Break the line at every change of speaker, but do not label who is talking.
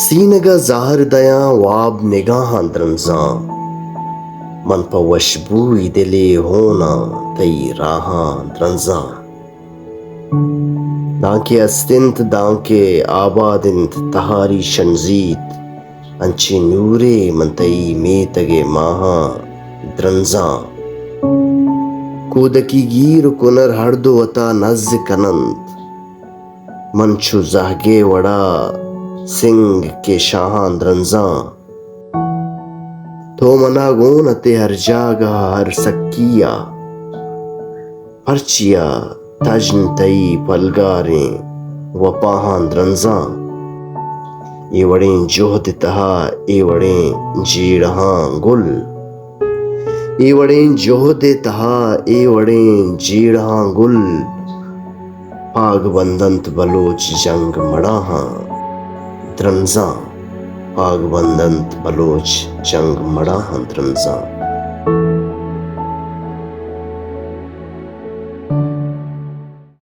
Senga ظاہر دیاں واب نگاہاں درنزاں من پا وشبوئی دلی ہونا تی راہاں درنزاں دانکے استنت دانکے آبادنت تہاری شنزیت انچی نورے من تی میتگے ماہاں درنزاں کودکی گیر کنر ہردو وطا نز کنند منچو زہگے وڑا سنگ کے شاہاں درنزاں تو منا گونتے ہر جاگہ ہر سکیا پرچیا تجن تئی پلگاریں و پاہاں درنزاں ای وڑیں جہد تہا ای وڑیں جیڑہاں گل ای وڑیں جہد تہا ای وڑیں جیڑہاں گل پاگ بندنت بلوچ جنگ مڑاہاں درنزاں پاگ بندنت بلوچ جنگ مڑاہاں درنزاں